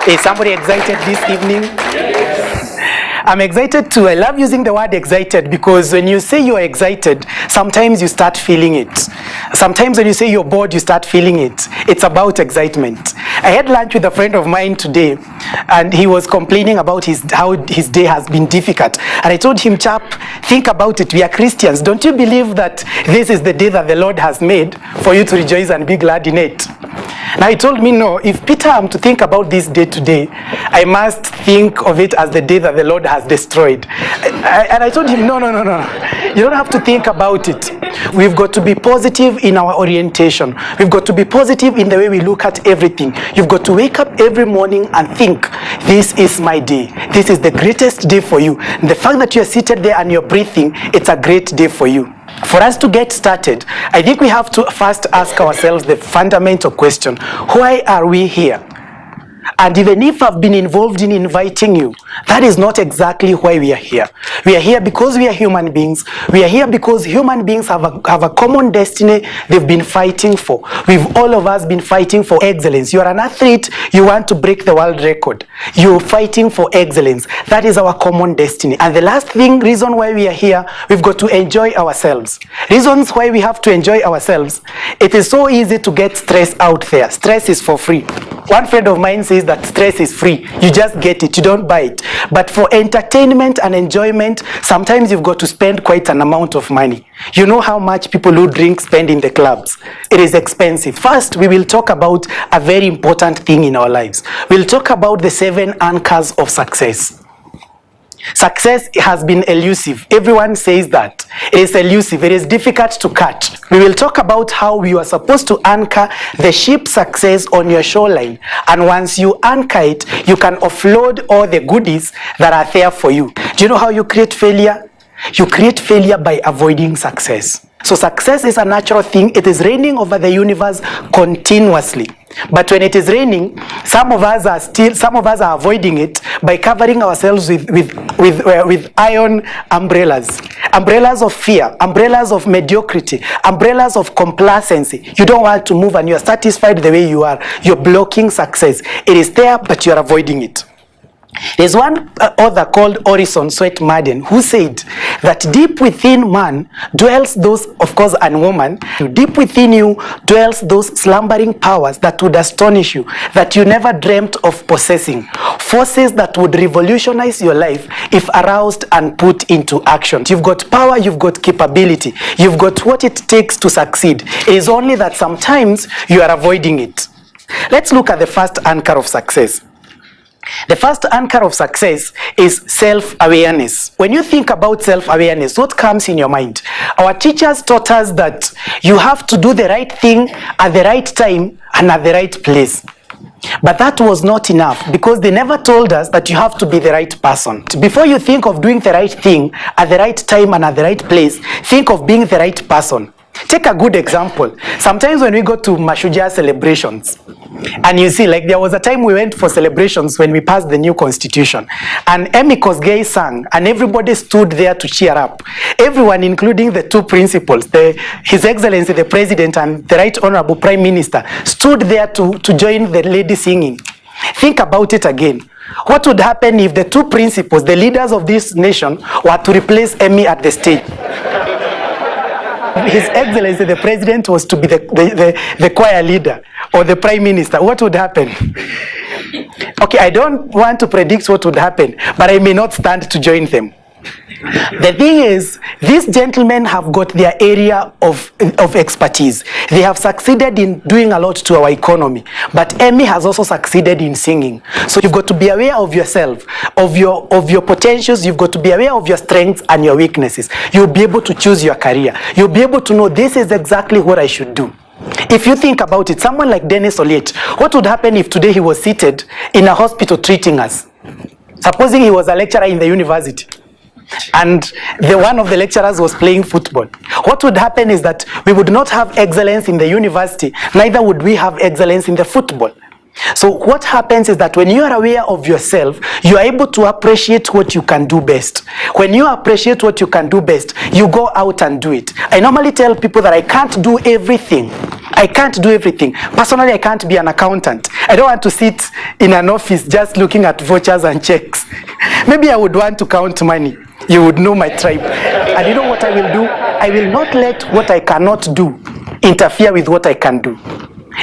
Is somebody excited this evening? I'm excited too. I love using the word excited because when you say you're excited, sometimes you start feeling it. Sometimes when you say you're bored, you start feeling it. It's about excitement. I had lunch with a friend of mine today, and he was complaining about how his day has been difficult. And I told him, chap, think about it. We are Christians. Don't you believe that this is the day that the Lord has made for you to rejoice and be glad in it? Now he told me, no, if Peter, I'm to think about this day today, I must think of it as the day that the Lord has destroyed. And I told him, no. You don't have to think about it. We've got to be positive in our orientation. We've got to be positive in the way we look at everything. You've got to wake up every morning and think, this is my day. This is the greatest day for you. And the fact that you're seated there and you're breathing, it's a great day for you. For us to get started, I think we have to first ask ourselves the fundamental question: why are we here? And even if I've been involved in inviting you, that is not exactly why we are here. We are here because we are human beings. We are here because human beings have a common destiny they've been fighting for. We've all of us been fighting for excellence. You are an athlete, you want to break the world record. You're fighting for excellence. That is our common destiny. And the last reason why we are here, we've got to enjoy ourselves. Reasons why we have to enjoy ourselves. It is so easy to get stress out there. Stress is for free. One friend of mine says that stress is free. You just get it, you don't buy it. But for entertainment and enjoyment, sometimes you've got to spend quite an amount of money. You know how much people who drink spend in the clubs. It is expensive. First, we will talk about a very important thing in our lives. We'll talk about the 7 anchors of success. Success has been elusive. Everyone says that. It is elusive. It is difficult to catch. We will talk about how you are supposed to anchor the ship's success on your shoreline. And once you anchor it, you can offload all the goodies that are there for you. Do you know how you create failure? You create failure by avoiding success. So success is a natural thing. It is raining over the universe continuously. But when it is raining, some of us are avoiding it by covering ourselves with iron umbrellas. Umbrellas of fear, umbrellas of mediocrity, umbrellas of complacency. You don't want to move and you're satisfied the way you are. You're blocking success. It is there, but you're avoiding it. There's one author called Orison Swett Marden who said that deep within man dwells those, of course, and woman, deep within you dwells those slumbering powers that would astonish you, that you never dreamt of possessing. Forces that would revolutionize your life if aroused and put into action. You've got power, you've got capability, you've got what it takes to succeed. It is only that sometimes you are avoiding it. Let's look at the first anchor of success. The first anchor of success is self-awareness. When you think about self-awareness, what comes in your mind? Our teachers taught us that you have to do the right thing at the right time and at the right place. But that was not enough because they never told us that you have to be the right person. Before you think of doing the right thing at the right time and at the right place, think of being the right person. Take a good example. Sometimes when we go to Mashujaa celebrations, and you see, like there was a time we went for celebrations when we passed the new constitution, and Emmy Kosgei sang, and everybody stood there to cheer up. Everyone, including the 2 principals, His Excellency the President and the Right Honorable Prime Minister, stood there to join the lady singing. Think about it again. What would happen if the 2 principals, the leaders of this nation, were to replace Emmy at the stage? His Excellency the President was to be the choir leader or the Prime Minister. What would happen? Okay, I don't want to predict what would happen, but I may not stand to join them. The thing is, these gentlemen have got their area of expertise. They have succeeded in doing a lot to our economy. But Emmy has also succeeded in singing. So you've got to be aware of yourself, of your potentials. You've got to be aware of your strengths and your weaknesses. You'll be able to choose your career. You'll be able to know this is exactly what I should do. If you think about it, someone like Dennis Oliet, what would happen if today he was seated in a hospital treating us? Supposing he was a lecturer in the university, and one of the lecturers was playing football. What would happen is that we would not have excellence in the university, neither would we have excellence in the football. So what happens is that when you are aware of yourself, you are able to appreciate what you can do best. When you appreciate what you can do best, you go out and do it. I normally tell people that I can't do everything. I can't do everything. Personally, I can't be an accountant. I don't want to sit in an office just looking at vouchers and checks. Maybe I would want to count money. You would know my tribe. And you know what I will do? I will not let what I cannot do interfere with what I can do.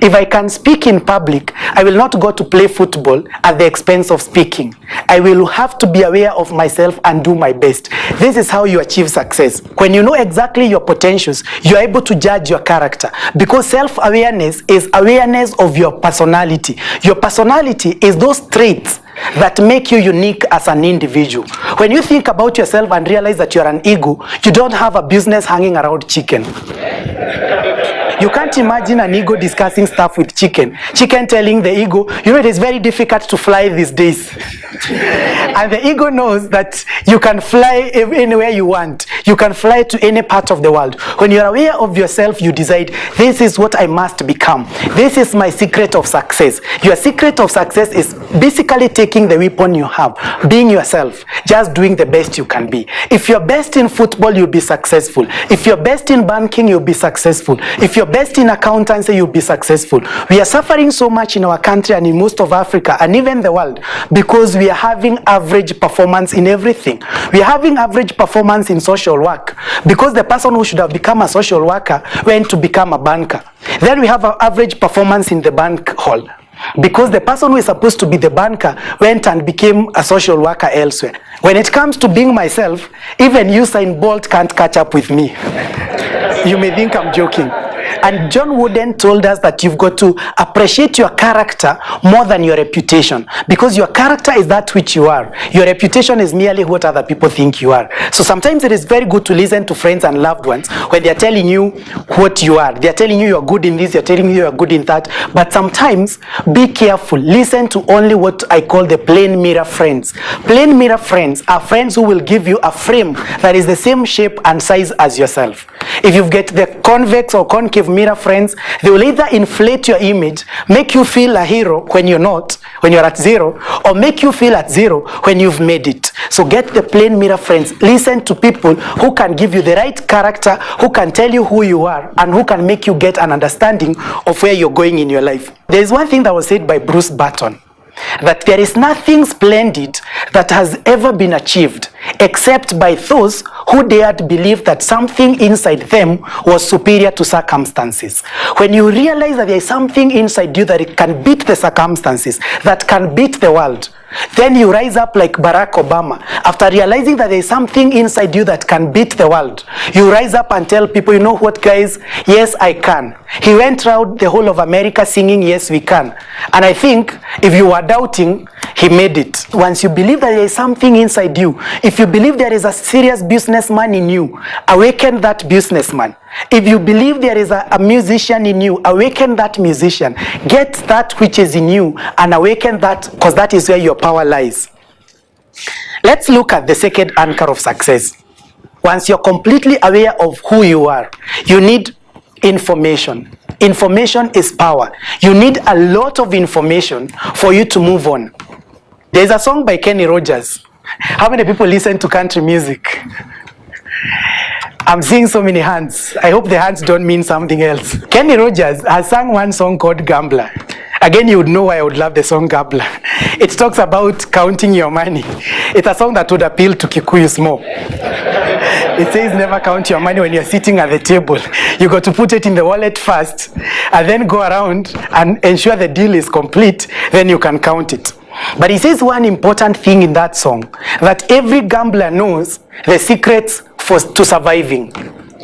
If I can speak in public, I will not go to play football at the expense of speaking. I will have to be aware of myself and do my best. This is how you achieve success. When you know exactly your potentials, you are able to judge your character, because self-awareness is awareness of your personality. Your personality is those traits that make you unique as an individual. When you think about yourself and realize that you're an ego, you don't have a business hanging around chicken. You can't imagine an ego discussing stuff with chicken. Chicken telling the ego, you know, it is very difficult to fly these days. And the ego knows that you can fly anywhere you want. You can fly to any part of the world. When you're aware of yourself, you decide, this is what I must become. This is my secret of success. Your secret of success is basically taking the weapon you have, being yourself, just doing the best you can be. If you're best in football, you'll be successful. If you're best in banking, you'll be successful. If you're best in accountancy, you'll be successful. We are suffering so much in our country and in most of Africa and even the world because we are having average performance in everything. We are having average performance in social work because the person who should have become a social worker went to become a banker. Then we have an average performance in the bank hall because the person who is supposed to be the banker went and became a social worker elsewhere. When it comes to being myself, even Usain Bolt can't catch up with me. You may think I'm joking. And John Wooden told us that you've got to appreciate your character more than your reputation, because your character is that which you are. Your reputation is merely what other people think you are. So sometimes it is very good to listen to friends and loved ones when they're telling you what you are. They're telling you you're good in this, they're telling you you're good in that. But sometimes be careful. Listen to only what I call the plain mirror friends. Plain mirror friends are friends who will give you a frame that is the same shape and size as yourself. If you get the convex or concave mirror friends, they will either inflate your image, make you feel a hero when you're not, when you're at zero, or make you feel at zero when you've made it. So get the plain mirror friends. Listen to people who can give you the right character, who can tell you who you are, and who can make you get an understanding of where you're going in your life. There is one thing that was said by Bruce Barton, that there is nothing splendid that has ever been achieved except by those who dared believe that something inside them was superior to circumstances. When you realize that there is something inside you that it can beat the circumstances, that can beat the world, then you rise up like Barack Obama. After realizing that there is something inside you that can beat the world, you rise up and tell people, you know what, guys? Yes, I can. He went around the whole of America singing, yes, we can. And I think if you were doubting, he made it. Once you believe that there is something inside you, if you believe there is a serious businessman in you, awaken that businessman. If you believe there is a musician in you, awaken that musician. Get that which is in you and awaken that, because that is where your power lies. Let's look at the second anchor of success. Once you're completely aware of who you are, you need information. Information is power. You need a lot of information for you to move on. There's a song by Kenny Rogers. How many people listen to country music? I'm seeing so many hands. I hope the hands don't mean something else. Kenny Rogers has sung one song called Gambler. Again, you would know why I would love the song Gambler. It talks about counting your money. It's a song that would appeal to Kikuyus more. It says never count your money when you're sitting at the table. You got to put it in the wallet first and then go around and ensure the deal is complete. Then you can count it. But he says one important thing in that song, that every gambler knows the secrets to surviving.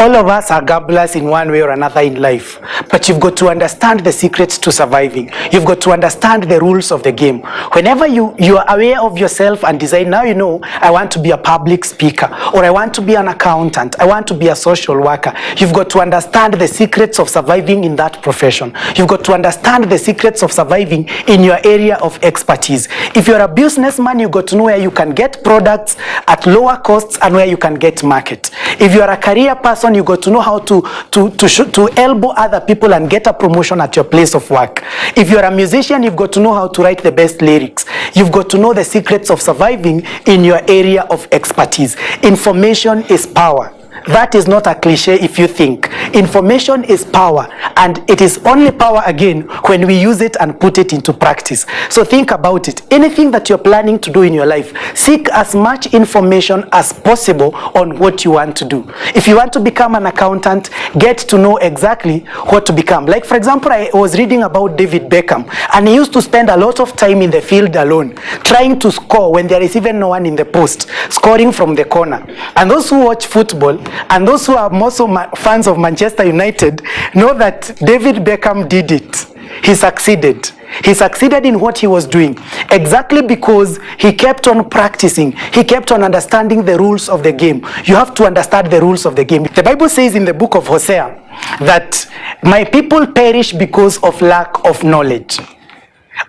All of us are gamblers in one way or another in life, but you've got to understand the secrets to surviving. You've got to understand the rules of the game. Whenever you are aware of yourself and decide, now you know, I want to be a public speaker, or I want to be an accountant, I want to be a social worker, you've got to understand the secrets of surviving in that profession. You've got to understand the secrets of surviving in your area of expertise. If you're a businessman, you've got to know where you can get products at lower costs and where you can get market. If you're a career person, person, you got to know how to elbow other people and get a promotion at your place of work. If you're a musician, you've got to know how to write the best lyrics. You've got to know the secrets of surviving in your area of expertise. Information is power. That is not a cliche if you think. Information is power, and it is only power again when we use it and put it into practice. So think about it. Anything that you're planning to do in your life, seek as much information as possible on what you want to do. If you want to become an accountant, get to know exactly what to become. Like, for example, I was reading about David Beckham, and he used to spend a lot of time in the field alone, trying to score when there is even no one in the post, scoring from the corner. And those who watch football, and those who are also fans of Manchester United, know that David Beckham did it. He succeeded. He succeeded in what he was doing exactly because he kept on practicing. He kept on understanding the rules of the game. You have to understand the rules of the game. The Bible says in the book of Hosea that my people perish because of lack of knowledge.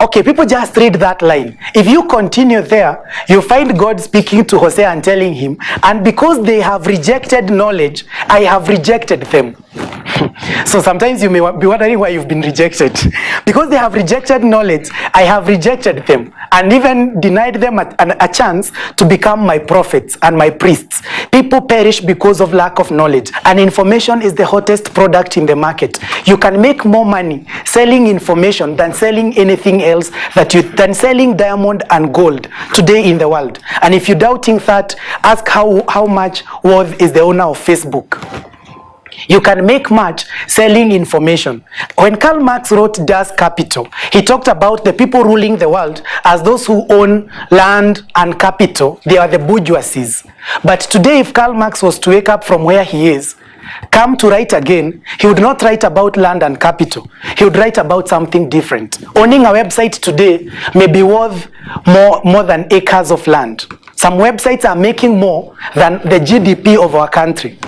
Okay, people just read that line. If you continue there, you find God speaking to Hosea and telling him, and because they have rejected knowledge, I have rejected them. So sometimes you may be wondering why you've been rejected. Because they have rejected knowledge, I have rejected them and even denied them a chance to become my prophets and my priests. People perish because of lack of knowledge, and information is the hottest product in the market. You can make more money selling information than selling anything else than selling diamond and gold today in the world. And if you're doubting that, ask how much worth is the owner of Facebook. You can make much selling information. When Karl Marx wrote Das Kapital, he talked about the people ruling the world as those who own land and capital. They are the bourgeoisies. But today, if Karl Marx was to wake up from where he is, come to write again, he would not write about land and capital. He would write about something different. Owning a website today may be worth more than acres of land. Some websites are making more than the GDP of our country.